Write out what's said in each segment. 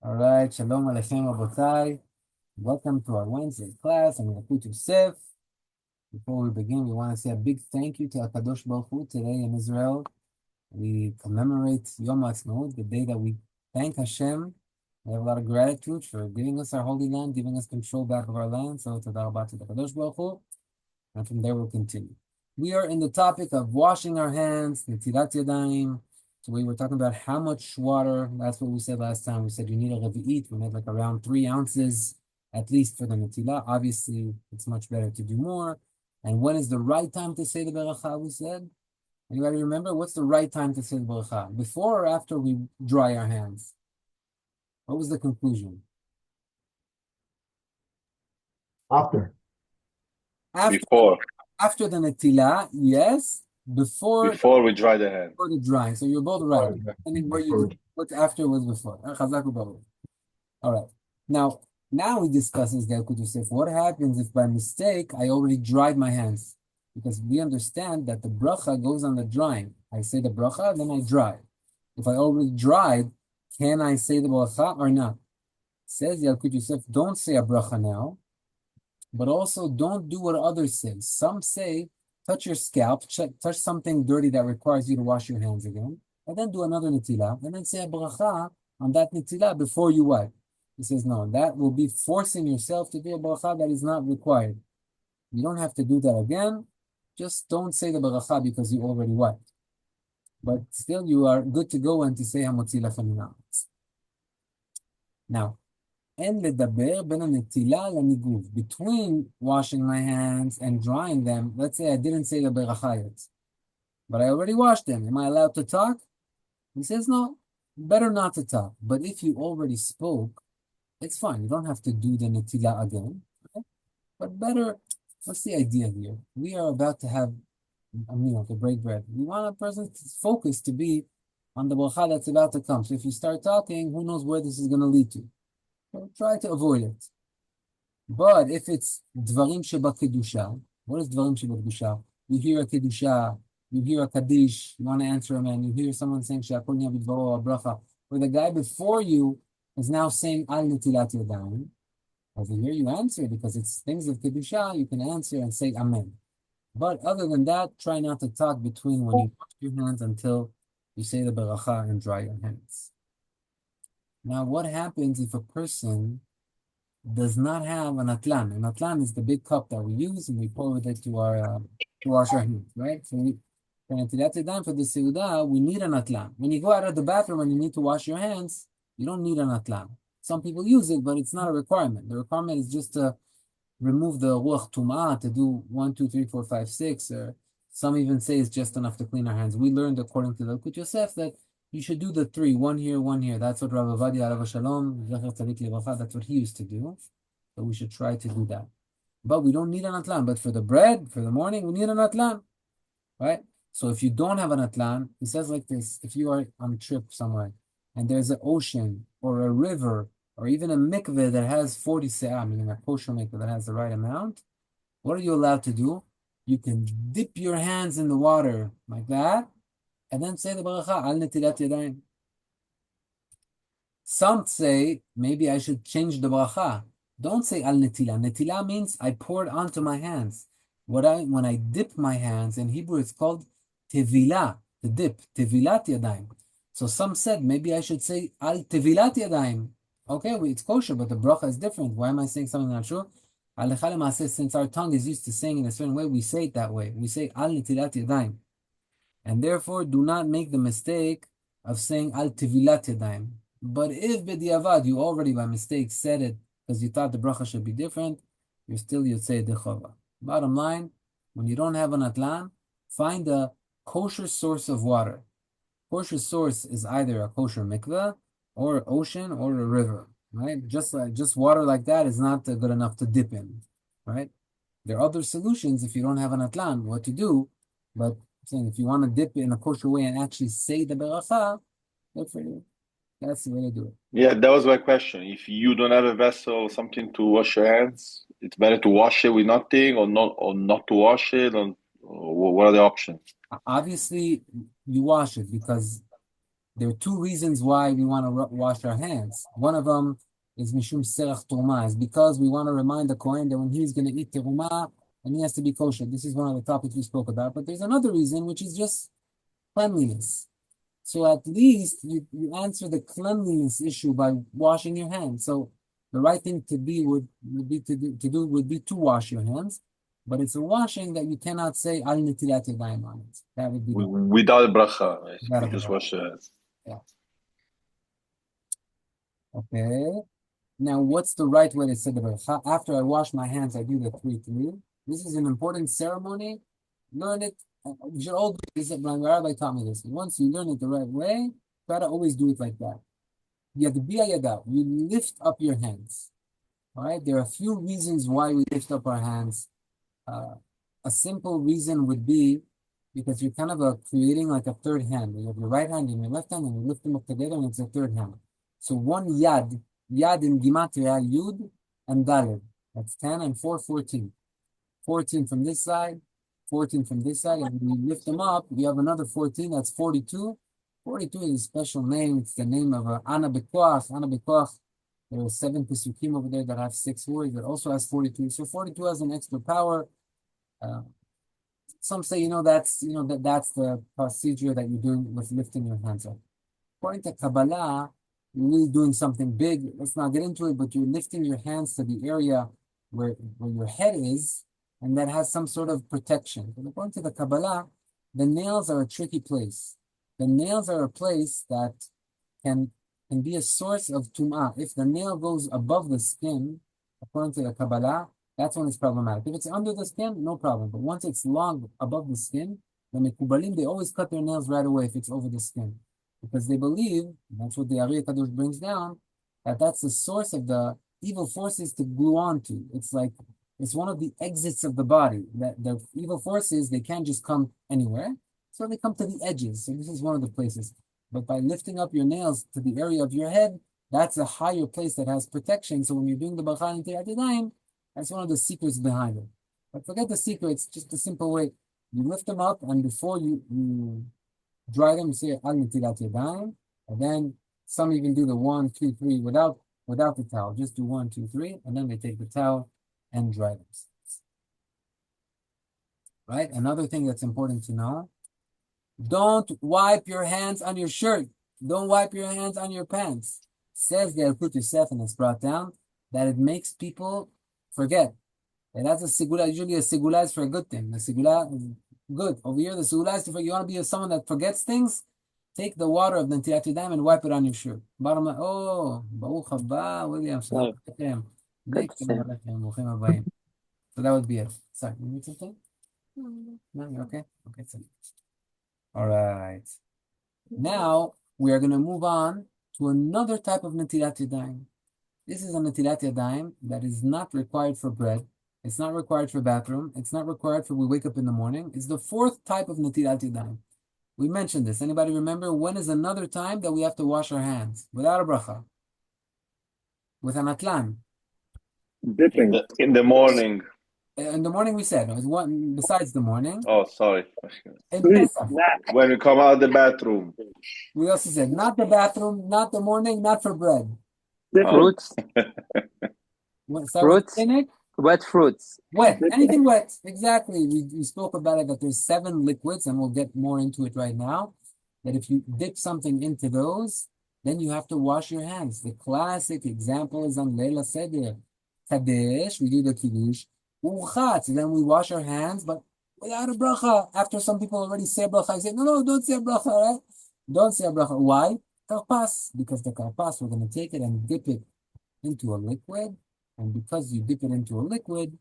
All right, Shalom Aleichem Rabotai. Welcome to our Wednesday class on Yalkut Yosef. Before we begin, we want to say a big thank you to HaKadosh Baruch Hu. Today in Israel, we commemorate Yom HaAtzmaut, the day that we thank Hashem. We have a lot of gratitude for giving us our holy land, giving us control back of our land. So, Todah Rabah to the HaKadosh Baruch Hu. And from there, we'll continue. We are in the topic of washing our hands, Netilat Yadayim. So we were talking about how much water. That's what we said last time. We said you need a revi'it. We need like around 3 ounces at least for the Netilah. Obviously, it's much better to do more. And when is the right time to say the beracha, we said? Anybody remember? What's the right time to say the beracha? Before or after we dry our hands? What was the conclusion? After. After the Netilah, yes. Before we dry the hand. Before the drying. So you're both right. Depending where you what after was before. All right. Now we discuss this Yalkut Yosef. What happens if by mistake I already dried my hands? Because we understand that the bracha goes on the drying. I say the bracha, then I dry. If I already dried, can I say the bracha or not? Says Yalkut Yosef, don't say a bracha now, but also don't do what others say. Some say, touch your scalp, touch something dirty that requires you to wash your hands again, and then do another netilah, and then say a bracha on that netilah before you wipe. He says, no, that will be forcing yourself to do a bracha that is not required. You don't have to do that again. Just don't say the bracha because you already wiped. But still, you are good to go and to say hamotzi lachem min haaretz. Now, אין לדבר בין הנטילה לניגוב. Between washing my hands and drying them, let's say I didn't say the beracha yet, but I already washed them. Am I allowed to talk? He says, no, better not to talk. But if you already spoke, it's fine. You don't have to do the netila again. Okay? But better, what's the idea here? We are about to have a meal, to break bread. We want a person's focus to be on the bracha that's about to come. So if you start talking, who knows where this is going to lead to. So try to avoid it. But if it's dvarim sheba kedusha, what is dvarim sheba kedusha? You hear a kedusha, you hear a kaddish, you want to answer a man, you hear someone saying she'akol niya b'dvaro bracha, or the guy before you is now saying al netilat yadayim. Over here you answer because it's things of kedusha. You can answer and say amen. But other than that, try not to talk between when you wash your hands until you say the beracha and dry your hands. Now, what happens if a person does not have an atlan? An atlan is the big cup that we use and we pour with it to wash our hands, right? So for the seudah, we need an atlan. When you go out of the bathroom and you need to wash your hands, you don't need an atlan. Some people use it, but it's not a requirement. The requirement is just to remove the ruach tum'ah, to do 1, 2, 3, 4, 5, 6, or some even say it's just enough to clean our hands. We learned according to the Yalkut Yosef that you should do the 3, 1 here, 1 here. That's what Rav Avadia Alav Shalom, that's what he used to do. So we should try to do that. But we don't need an atlan. But for the bread, for the morning, we need an atlan, right? So if you don't have an atlan, he says like this: if you are on a trip somewhere and there's an ocean or a river or even a mikveh that has 40 se'ah, meaning a kosher mikveh that has the right amount, what are you allowed to do? You can dip your hands in the water like that, and then say the beracha, al netilat yadayim. Some say, maybe I should change the beracha. Don't say al netilah. Netilah means I poured onto my hands. When I dip my hands, in Hebrew it's called tevilah, the dip, tevilat yadayim. So some said, maybe I should say al tevilat yadayim. Okay, it's kosher, but the bracha is different. Why am I saying something not true? Since our tongue is used to saying in a certain way, we say it that way. We say al netilat yadayim. And therefore, do not make the mistake of saying al tevilat yadayim. But if b'diavad you already by mistake said it because you thought the bracha should be different, you're still yotzei dechava. Bottom line, when you don't have an atlan, find a kosher source of water. Kosher source is either a kosher mikveh or ocean or a river, right? Just water like that is not good enough to dip in, right? There are other solutions if you don't have an atlan, what to do, but I'm saying if you want to dip in a kosher way and actually say the beracha, good for you. That's the way to do it. Yeah, that was my question. If you don't have a vessel, something to wash your hands, it's better to wash it with nothing or not to wash it, or what are the options? Obviously, you wash it because There are two reasons why we want to wash our hands. One of them is mishum serach teruma, is because we want to remind the Kohen that when he's going to eat teruma, and he has to be kosher. This is one of the topics we spoke about. But there's another reason, which is just cleanliness. So at least you answer the cleanliness issue by washing your hands. So the right thing to wash your hands, but it's a washing that you cannot say al netilat yadayim on it. That would be without bracha. Without Just bracha. wash your hands. Yeah. Okay. Now, what's the right way to say the bracha? After I wash my hands, I do the 3-3. This is an important ceremony. Learn it. You should all do this. My rabbi taught me this. Once you learn it the right way, try to always do it like that. Yadbiya yadav. You lift up your hands. All right. There are a few reasons why we lift up our hands. A simple reason would be because you're kind of creating like a third hand. You have your right hand and your left hand, and you lift them up together, and it's a third hand. So one yad in Gematria, Yud and Daled. That's 10 and 4, 14. 14 from this side, 14 from this side. And when you lift them up, you have another 14, that's 42. 42 is a special name. It's the name of Ana Bekoach. Ana Bekoach. There are 7 Pesukim over there that have 6 words that also has 42. So 42 has an extra power. Some say, that's the procedure that you're doing with lifting your hands up. According to Kabbalah, you're really doing something big. Let's not get into it, but you're lifting your hands to the area where your head is, and that has some sort of protection. But according to the Kabbalah, the nails are a tricky place. The nails are a place that can be a source of tum'ah. If the nail goes above the skin, according to the Kabbalah, that's when it's problematic. If it's under the skin, no problem. But once it's long above the skin, the Mekubalim, they always cut their nails right away if it's over the skin. Because they believe, and that's what the Ari Kadosh brings down, that that's the source of the evil forces to glue onto. It's one of the exits of the body. That the evil forces, they can't just come anywhere. So they come to the edges. So this is one of the places. But by lifting up your nails to the area of your head, that's a higher place that has protection. So when you're doing the Bracha and Netilat Yadayim, that's one of the secrets behind it. But forget the secrets, just a simple way. You lift them up, and before you dry them, you say Al Netilat Yadayim, and then some even do the 1, 2, 3 without the towel. Just do 1, 2, 3, and then they take the towel and dry them. Right? Another thing that's important to know, don't wipe your hands on your shirt. Don't wipe your hands on your pants. Says the Yalkut Yosef, and it's brought down, that it makes people forget. And that's a segula. Usually a segula is for a good thing. The segula is good. Over here, the segula is for you want to be someone that forgets things. Take the water of the Netilat Yadayim and wipe it on your shirt. Bottom line, Baruch haba, William. So that would be it. Sorry, you need something? No, you're okay? Okay, so. All right. Now, we are going to move on to another type of Netilat Yadayim. This is a Netilat Yadayim that is not required for bread. It's not required for bathroom. It's not required for we wake up in the morning. It's the 4th type of Netilat Yadayim. We mentioned this. Anybody remember when is another time that we have to wash our hands without a bracha? With an atlan. Dipping. In the morning. In the morning we said. It was one besides the morning. Oh, sorry. Snack. When you come out of the bathroom. We also said not the bathroom, not the morning, not for bread. Fruits. Fruits. Wet fruits. Wet. Anything wet. Exactly. We spoke about it, that there's 7 liquids, and we'll get more into it right now. That if you dip something into those, then you have to wash your hands. The classic example is on Leila Seder. Kadesh, we do the Kiddush. Urchatz, then we wash our hands, but without a bracha. After some people already say bracha, I say, no, don't say a bracha, right? Don't say a bracha. Why? Karpas. Because the karpas, we're going to take it and dip it into a liquid. And because you dip it into a liquid,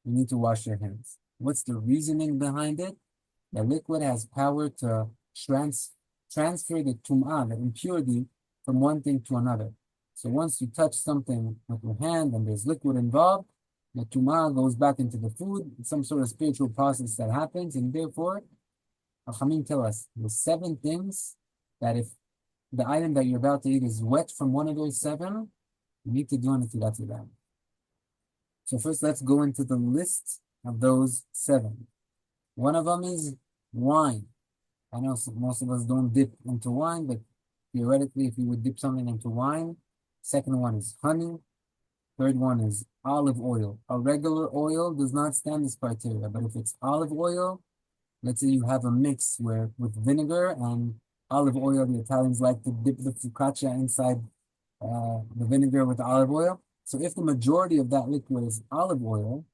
you need to wash your hands. What's the reasoning behind it? The liquid has power to transfer the tum'ah, the impurity, from one thing to another. So once you touch something with your hand and there's liquid involved, the tum'ah goes back into the food. It's some sort of spiritual process that happens, and therefore, Achamim tell us the 7 things that if the item that you're about to eat is wet from one of those 7, you need to do an Netilat Yadayim. So first, let's go into the list of those 7. One of them is wine. I know most of us don't dip into wine, but theoretically, if you would dip something into wine. Second one is honey. Third one is olive oil. A regular oil does not stand this criteria, but if it's olive oil, let's say you have a mix where with vinegar and olive oil, the Italians like to dip the focaccia inside the vinegar with the olive oil. So if the majority of that liquid is olive oil,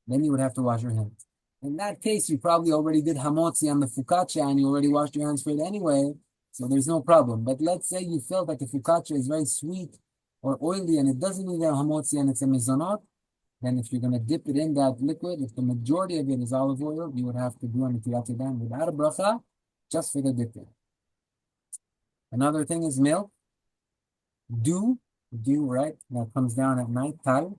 then you would have to wash your hands. In that case, you probably already did hamotzi on the focaccia and you already washed your hands for it anyway, so there's no problem. But let's say you felt that the focaccia is very sweet or oily and it doesn't need a hamotzi and it's a mizonot, then if you're going to dip it in that liquid, if the majority of it is olive oil, you would have to do a netilat yadayim without a bracha, just for the dipping. Another thing is milk. Dew, right? That comes down at night. Tal,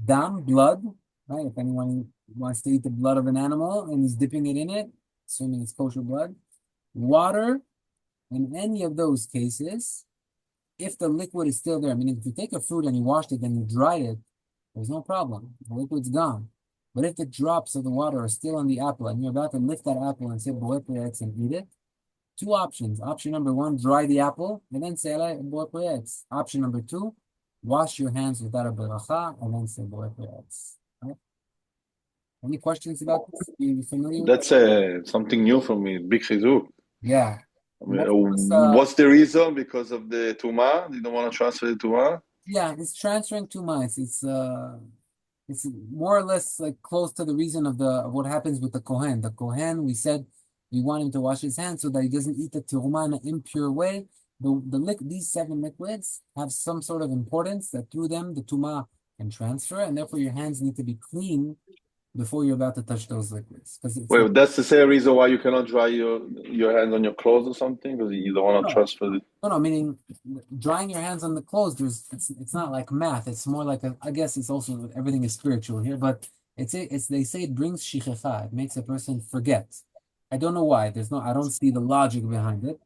dam, blood, right? If anyone wants to eat the blood of an animal and he's dipping it in it, assuming it's kosher blood. Water, in any of those cases, if the liquid is still there, I mean, if you take a fruit and you washed it and you dried it, there's no problem. The liquid's gone. But if the drops of the water are still on the apple and you're about to lift that apple and say boepreyetz and eat it, two options. Option number one, dry the apple and then say boepreyetz. Option number two, wash your hands without a beracha and then say boepreyetz. Right? Any questions about this? Are you familiar with That's something new for me. Big chizuk. Yeah. What's the reason? Because of the tuma? You don't want to transfer the tuma? Yeah, it's transferring tuma. It's more or less like close to the reason of what happens with the kohen. The kohen, we said we want him to wash his hands so that he doesn't eat the teruma in an impure way. These 7 liquids have some sort of importance that through them the tuma can transfer, and therefore your hands need to be clean before you're about to touch those liquids. Wait, that's the same reason why you cannot dry your hands on your clothes or something, because you don't want to transfer it. No, meaning drying your hands on the clothes. It's not like math. It's more like I guess it's also everything is spiritual here, but they say it brings shichecha. It makes a person forget. I don't know why. I don't see the logic behind it.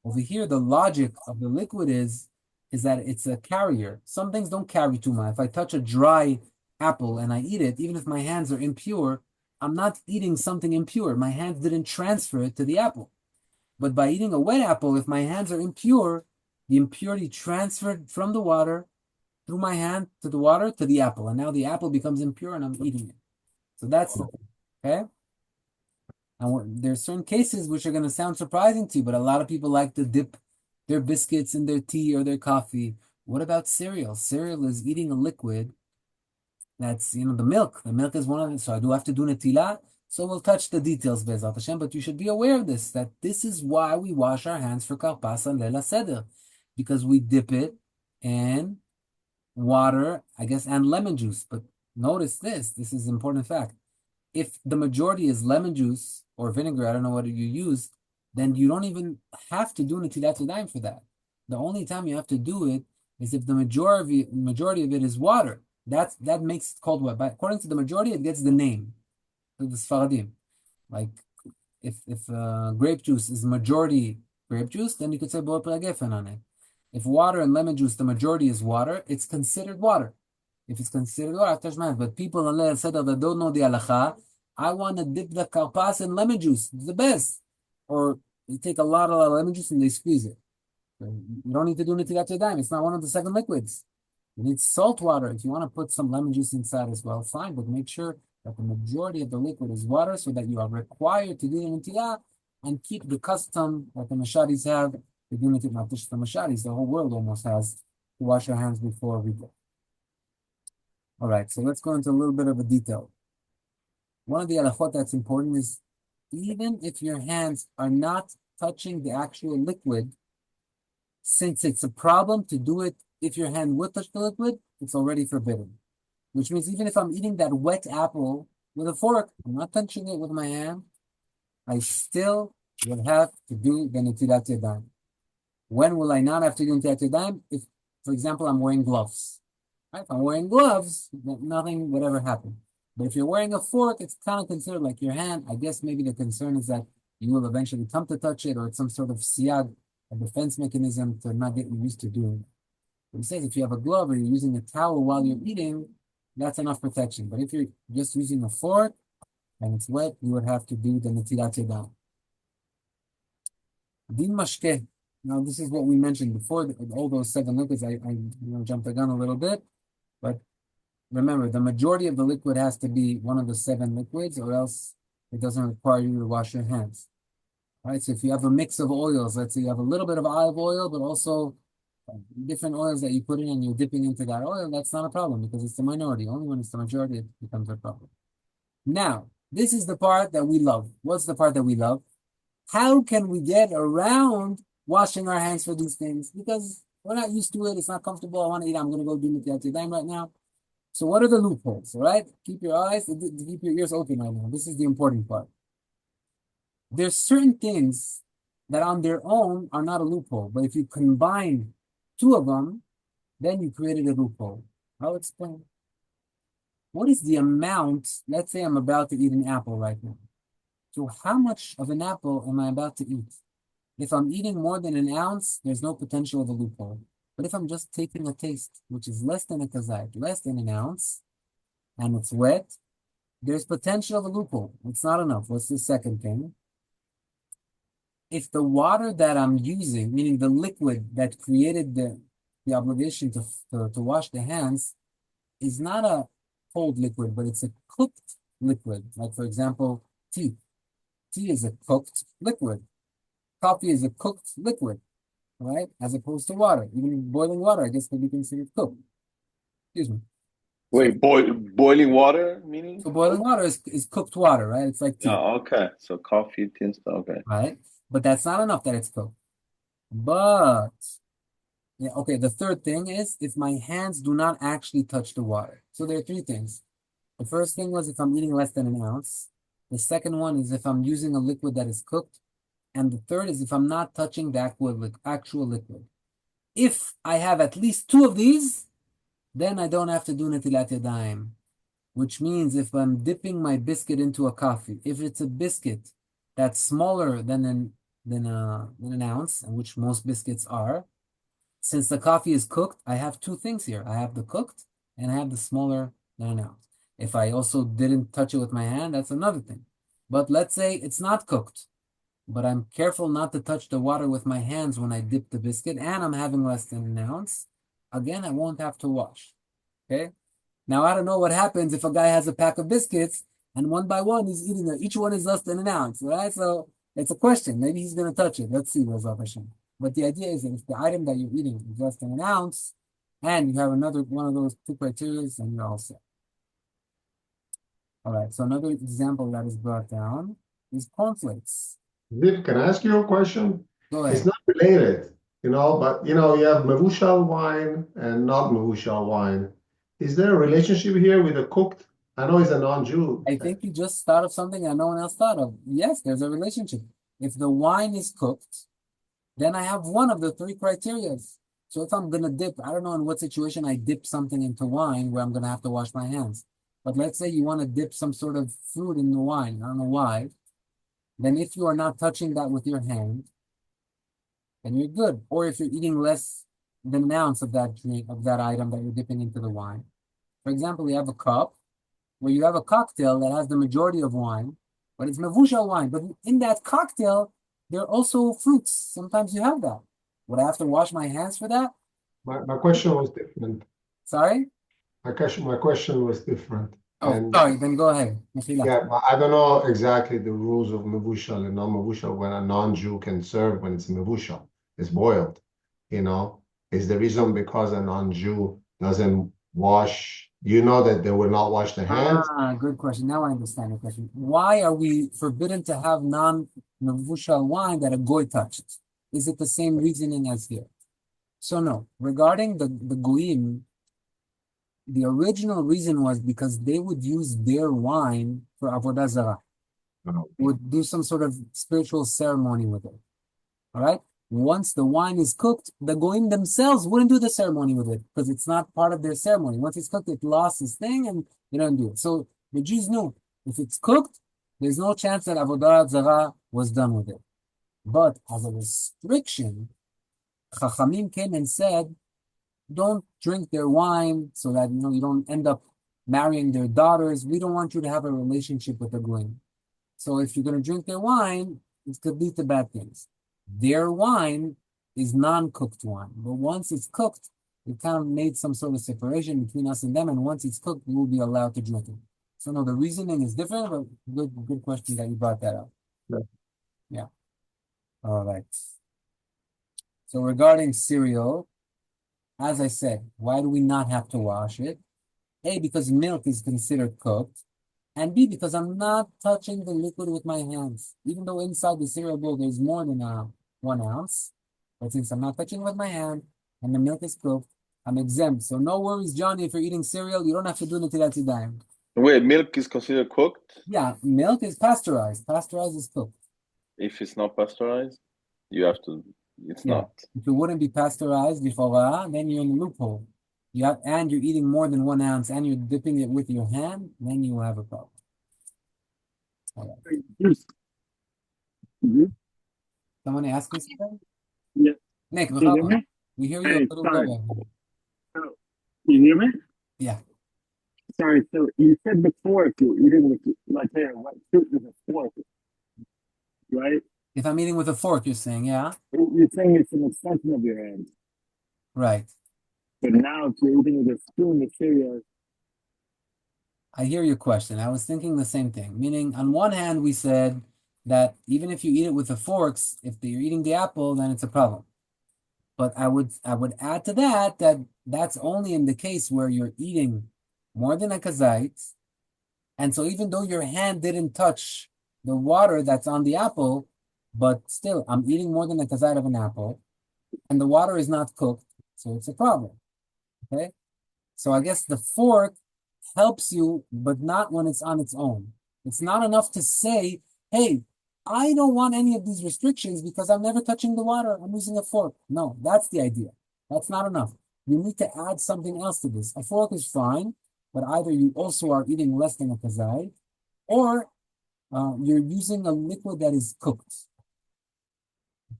Over here, the logic of the liquid is that it's a carrier. Some things don't carry tuma. If I touch a dry apple and I eat it, even if my hands are impure, I'm not eating something impure. My hands didn't transfer it to the apple. But by eating a wet apple, if my hands are impure, the impurity transferred from the water through my hand to the water to the apple. And now the apple becomes impure and I'm eating it. So that's the thing, okay? And there's certain cases which are going to sound surprising to you, but a lot of people like to dip their biscuits in their tea or their coffee. What about cereal? Cereal is eating a liquid. That's, the milk. The milk is one of them. So I do have to do netilah. So we'll touch the details, Be'ezrat Hashem, but you should be aware of this, that this is why we wash our hands for karpas and leila seder, because we dip it in water, I guess, and lemon juice. But notice this is an important fact. If the majority is lemon juice or vinegar, I don't know what you use, then you don't even have to do netilat yadayim for that. The only time you have to do it is if the majority of it is water. That makes it called what? But according to the majority, it gets the name. The Sfaradim. Like if grape juice is majority grape juice, then you could say bo gefen on it. If water and lemon juice, the majority is water, it's considered water. If it's considered water, but people on Leil Seder that don't know the halacha, I want to dip the karpas in lemon juice. It's the best. Or you take a lot of lemon juice and they squeeze it. You don't need to do netilat yadayim. It's not one of the 7 liquids. You need salt water. If you want to put some lemon juice inside as well, fine, but make sure that the majority of the liquid is water so that you are required to do the netilah and keep the custom that the Masharis have. The unity, not just the Masharis, the whole world almost has to wash your hands before we go. All right, so let's go into a little bit of a detail. One of the halachot that's important is even if your hands are not touching the actual liquid, since it's a problem to do it if your hand would touch the liquid, it's already forbidden. Which means even if I'm eating that wet apple with a fork, I'm not touching it with my hand, I still will have to do the netilat yadayim. When will I not have to do netilat yadayim? If, for example, I'm wearing gloves. Right? If I'm wearing gloves, nothing would ever happen. But if you're wearing a fork, it's kind of considered like your hand. I guess maybe the concern is that you will eventually come to touch it, or it's some sort of siyag, a defense mechanism to not get you used to doing it. But he says if you have a glove or you're using a towel while you're eating, that's enough protection. But if you're just using a fork and it's wet, you would have to do the netilat yadayim. Din mashke. Now, this is what we mentioned before, all those 7 liquids. I jumped the gun a little bit, but remember, the majority of the liquid has to be one of the 7 liquids, or else it doesn't require you to wash your hands. All right, so if you have a mix of oils, let's say you have a little bit of olive oil, but also different oils that you put in and you're dipping into that oil, that's not a problem because it's the minority. Only when it's the majority, it becomes a problem. Now, this is the part that we love. What's the part that we love? How can we get around washing our hands for these things? Because we're not used to it. It's not comfortable. I want to eat. I'm going to go do Netilat Yadayim right now. So what are the loopholes, all right? Keep your eyes, keep your ears open right now. This is the important part. There's certain things that on their own are not a loophole, but if you combine 2 of them, then you created a loophole. I'll explain. What is the amount? Let's say I'm about to eat an apple right now. So how much of an apple am I about to eat? If I'm eating more than an ounce, there's no potential of a loophole. But if I'm just taking a taste, which is less than a kazait, less than an ounce, and it's wet, there's potential of a loophole. It's not enough. What's the second thing? If the water that I'm using, meaning the liquid that created the obligation to wash the hands, is not a cold liquid, but it's a cooked liquid. Like, for example, tea. Tea is a cooked liquid. Coffee is a cooked liquid, right? As opposed to water. Even boiling water, I guess, can be considered cooked. Excuse me. Wait, boiling water meaning? So boiling water is cooked water, right? It's like tea. Oh, okay. So coffee, tea, and stuff. Okay. Right? But that's not enough that it's cooked. But, yeah, okay, the third thing is if my hands do not actually touch the water. So there are 3 things. The first thing was if I'm eating less than an ounce. The second one is if I'm using a liquid that is cooked. And the third is if I'm not touching the actual liquid. If I have at least 2 of these, then I don't have to do Netilat Yadayim. Which means if I'm dipping my biscuit into a coffee, if it's a biscuit that's smaller than an ounce, and which most biscuits are, since the coffee is cooked, I have 2 things here. I have the cooked and I have the smaller than an ounce. If I also didn't touch it with my hand, that's another thing. But let's say it's not cooked, but I'm careful not to touch the water with my hands when I dip the biscuit, and I'm having less than an ounce. Again, I won't have to wash. Okay? Now, I don't know what happens if a guy has a pack of biscuits and one by one he's eating it. Each one is less than an ounce, right? So it's a question. Maybe he's going to touch it. Let's see, Razav Hashem. But the idea is that if the item that you're eating is less than an ounce and you have another one of those 2 criteria, then you're all set. All right, so another example that is brought down is cornflakes. Viv, can I ask you a question? Go ahead. It's not related, but you have mevushal wine and not mevushal wine. Is there a relationship here with the cooked? I know he's a non-Jew. I think you just thought of something that no one else thought of. Yes, there's a relationship. If the wine is cooked, then I have one of the 3 criteria. So if I'm going to dip, I don't know in what situation I dip something into wine where I'm going to have to wash my hands. But let's say you want to dip some sort of fruit in the wine. I don't know why. Then if you are not touching that with your hand, then you're good. Or if you're eating less than an ounce of that drink, of that item that you're dipping into the wine. For example, you have a cup where you have a cocktail that has the majority of wine, but it's mevushal wine. But in that cocktail, there are also fruits. Sometimes you have that. Would I have to wash my hands for that? My question was different. Sorry? My question was different. Oh, sorry, then go ahead. Netilah. Yeah, but I don't know exactly the rules of mevushal and non-mevushal when a non-Jew can serve when it's mevushal. It's boiled, Is the reason because a non-Jew doesn't wash, that they will not wash their hands? Good question. Now I understand the question. Why are we forbidden to have non-mevushal wine that a goy touched? Is it the same reasoning as here? So no, regarding the goyim, the original reason was because they would use their wine for avodah zarah. Would do some sort of spiritual ceremony with it. All right? Once the wine is cooked, the goyim themselves wouldn't do the ceremony with it because it's not part of their ceremony. Once it's cooked, it lost its thing and they don't do it. So the Jews knew if it's cooked, there's no chance that avodah zarah was done with it. But as a restriction, Chachamim came and said, don't drink their wine so that you don't end up marrying their daughters. We don't want you to have a relationship with the goyim. So if you're going to drink their wine, it could lead to bad things. Their wine is non-cooked wine. But once it's cooked, it kind of made some sort of separation between us and them, and once it's cooked, we will be allowed to drink it. So no, the reasoning is different, but good question that you brought that up. Yeah. All right. So regarding cereal, as I said, why do we not have to wash it? A, because milk is considered cooked, and B, because I'm not touching the liquid with my hands. Even though inside the cereal bowl there's more than 1 ounce, but since I'm not touching with my hand and the milk is cooked, I'm exempt. So no worries, Johnny, if you're eating cereal, you don't have to do Netilat Yadayim. Wait, milk is considered cooked? Yeah, milk is pasteurized. Pasteurized is cooked. If it's not pasteurized, you have to, it's Yeah. not. If it wouldn't be pasteurized, then you're in the loophole. And you're eating more than 1 ounce and you're dipping it with your hand, then you will have a problem. All right. Someone ask me something? Yeah. Nick, Can you hear me? we hear you Hey, a little sorry. lower. Can you hear me? Yeah. Sorry, so you said before if you're eating with, like, here, what fruit is a fork, right? If I'm eating with a fork, you're saying, yeah? You're saying it's an extension of your hand. Right. But now if you're eating with a spoon, the cereal, I hear your question. I was thinking the same thing. Meaning, on one hand, we said that even if you eat it with the forks, if you're eating the apple, then it's a problem. But I would add to that that's only in the case where you're eating more than a kazait. And so even though your hand didn't touch the water that's on the apple, but still, I'm eating more than a kazait of an apple, and the water is not cooked, so it's a problem. Okay? So I guess the fork helps you, but not when it's on its own. It's not enough to say, hey, I don't want any of these restrictions because I'm never touching the water. I'm using a fork. No, that's the idea. That's not enough. You need to add something else to this. A fork is fine, but either you also are eating less than a kazai, or you're using a liquid that is cooked.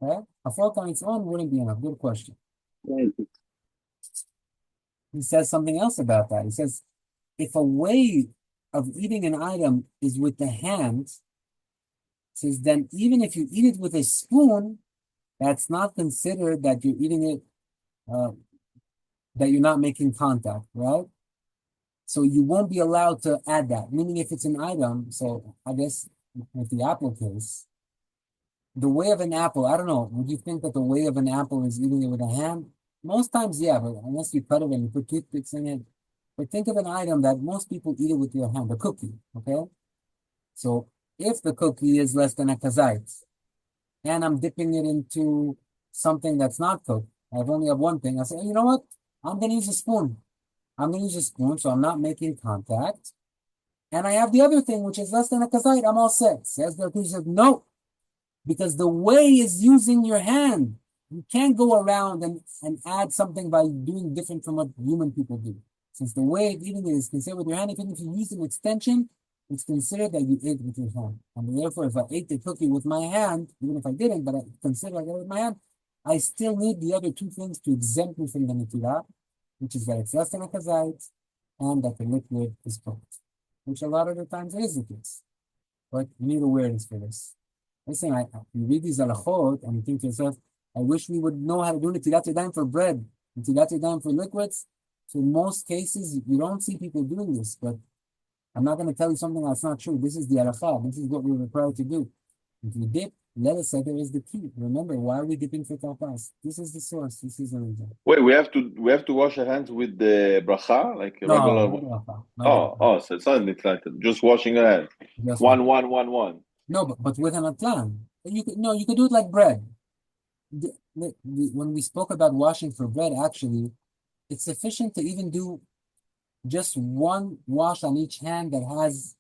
Okay? A fork on its own wouldn't be enough. Good question. like, He says something else about that. He says, if a way of eating an item is with the hand, says then even if you eat it with a spoon, that's not considered that you're eating it, that you're not making contact, right? So you won't be allowed to add that. Meaning if it's an item, so I guess with the apple case, the way of an apple, I don't know, would you think that the way of an apple is eating it with a hand? Most times, yeah, but unless you cut it and you put toothpicks in it. But think of an item that most people eat it with your hand, a cookie, okay? So if the cookie is less than a kazait, and I'm dipping it into something that's not cooked, I only have one thing, I say, you know what? I'm going to use a spoon. I'm going to use a spoon, so I'm not making contact. And I have the other thing, which is less than a kazait, I'm all set. Says the Yalkut, no, because the way is using your hand. You can't go around and add something by doing different from what human people do. Since the way of eating it is considered with your hand, even if you use an extension, it's considered that you ate with your hand. And therefore, if I ate the cookie with my hand, even if I didn't, but I consider I ate it with my hand, I still need the other two things to exempt me from the netilah, which is that it's less than a kazait and that the liquid is cooked, which a lot of the times is the case. But you need awareness for this. Listen, you read these halachot and you think to yourself, I wish we would know how to do netilat yadayim for bread, netilat yadayim for liquids. So in most cases, you don't see people doing this, but I'm not going to tell you something that's not true. This is the halakha. This is what we're required to do. If you dip, let us say there is the key. Remember, why are we dipping for tapas? This is the source. This is the reason. Wait, we have to wash our hands with the bracha, like a regular. So it's not like just washing your hands. Just one. No, but with an atlan. You could do it like bread. When we spoke about washing for bread, actually, it's sufficient to even do just one wash on each hand that has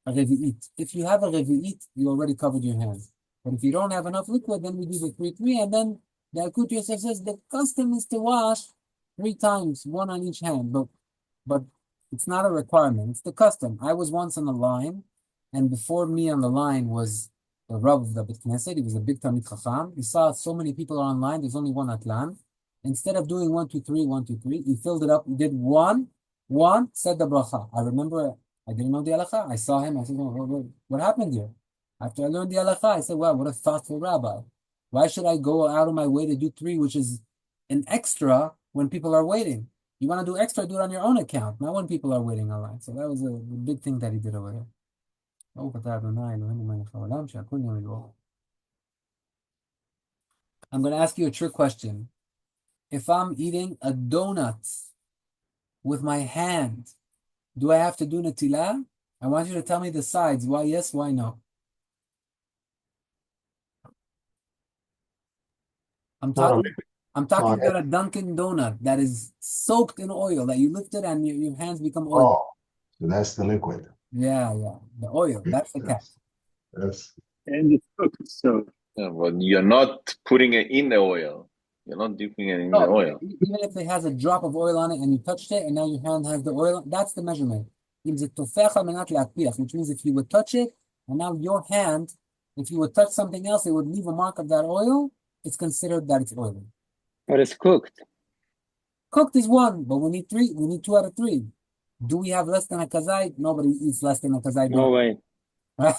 a revi'it. If you have a revi'it, you already covered your hands. But if you don't have enough liquid, then we do the 3-3, and then the Yalkut Yosef says the custom is to wash 3 times, one on each hand. But it's not a requirement. It's the custom. I was once on the line, and before me on the line was the Rav of the Bet Knesset. He was a big Talmid Chacham. He saw so many people are online. There's only one atlan. Instead of doing 1, 2, 3, 1, 2, 3, he filled it up. He did one, said the bracha. I remember I didn't know the halakha. I saw him. I said, what happened here? After I learned the halakha, I said, wow, what a thoughtful rabbi. Why should I go out of my way to do 3, which is an extra when people are waiting? You want to do extra, do it on your own account, not when people are waiting online. So that was a big thing that he did over there. I'm going to ask you a trick question. If I'm eating a donut with my hand, do I have to do Netilah? I want you to tell me the sides. Why yes, why no? I'm talking about a Dunkin' Donut that is soaked in oil, that you lift it and your hands become oil. Oh, so that's the liquid. Yeah. The oil. That's the catch. Yes. And it's cooked, so Yeah, but you're not putting it in the oil. You're not dipping it in the oil. Even if it has a drop of oil on it and you touched it and now your hand has the oil, that's the measurement. Which means if you would touch it and now your hand, if you would touch something else, it would leave a mark of that oil. It's considered that it's oily. But it's cooked. Cooked is 1, but we need 3. We need 2 out of 3. Do we have less than a kazait? Nobody eats less than a kazait. No way. Right?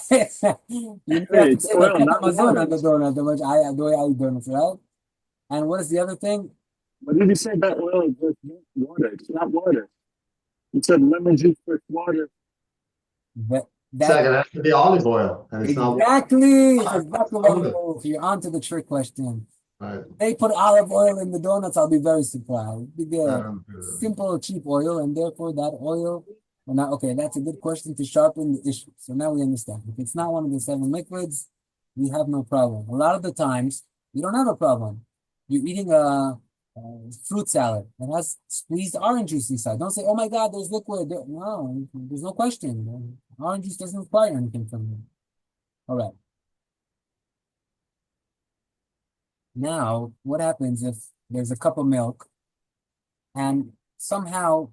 You have to say Amazon on the donut, the way I eat donuts, right? And what is the other thing? what did you say about oil? It's just water. It's not water. You said lemon juice with water. Second, it has to be olive oil, and it's not. Exactly. You're on to the trick question. Right. They put olive oil in the donuts, I'll be very surprised. Big, simple, cheap oil, and therefore that oil. Well, now, okay, that's a good question to sharpen the issue. So now we understand. If it's not one of the 7 liquids, we have no problem. A lot of the times, you don't have a problem. You're eating a fruit salad that has squeezed orange juice inside. Don't say, oh my God, there's liquid. No, there's no question. Orange juice doesn't require anything from you. All right. Now, what happens if there's a cup of milk and somehow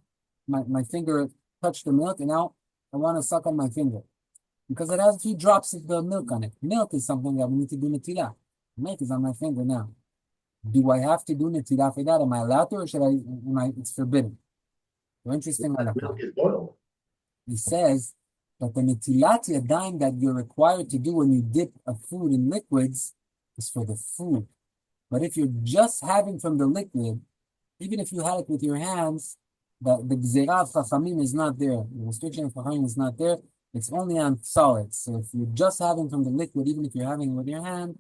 my finger touched the milk and now I want to suck on my finger because it has a few drops of the milk on it. Milk is something that we need to do netilah. Milk is on my finger now. Do I have to do netilah for that? Am I allowed to, or should it's forbidden? So interesting. He says that the netilat yadayim that you're required to do when you dip a food in liquids is for the food. But if you're just having from the liquid, even if you had it with your hands, the gzerah of chachamim is not there. The restriction of chachamim is not there. It's only on solids. So if you're just having from the liquid, even if you're having it with your hand,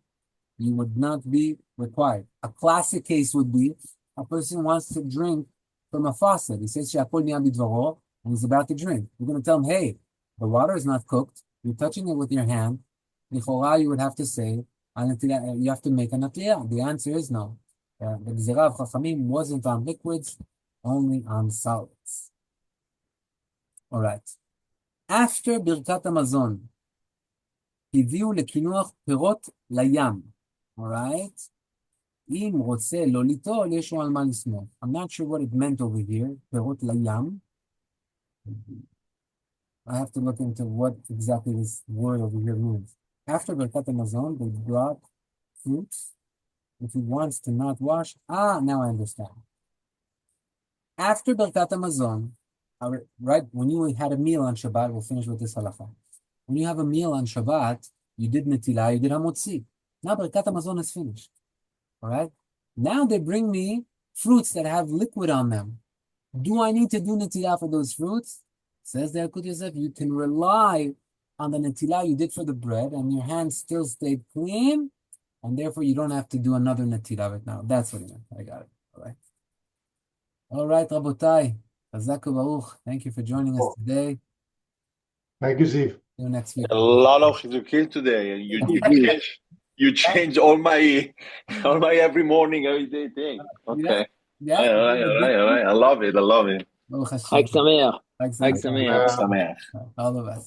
you would not be required. A classic case would be a person wants to drink from a faucet. He says, "She'akol niyah bidvaro," and he's about to drink. You're going to tell him, hey, the water is not cooked. You're touching it with your hand. L'chora, you would have to say, you have to make a natilah. The answer is no. The gzerah of chachamim wasn't on liquids, only on solids. All right. After birkat hamazon, הביאו לקינוח פירות לים. All right? אם רוצה לא ליטול, יש לו על מה לסמוך. I'm not sure what it meant over here, פירות לים. I have to look into what exactly this word over here means. After birkat hamazon, they brought fruits. If he wants to not wash, now I understand. After birkat hamazon, right, when you had a meal on Shabbat, we'll finish with this halacha. When you have a meal on Shabbat, you did netilah, you did hamotzi. Now birkat hamazon is finished. All right? Now they bring me fruits that have liquid on them. Do I need to do netilah for those fruits? Says the Yalkut Yosef, you can rely on the netilah you did for the bread, and your hands still stayed clean, and therefore you don't have to do another netilah right now. That's what he meant. I got it. All right. All right, Rabotai. Chazak u'baruch. Thank you for joining us today. Thank you, Ziv. See you next week. A lot of chizukim today. You change all my every morning, every day thing. Okay. Yeah. All right. I love it. Baruch Hashem. חג שמח. Xag חג שמח. All the best.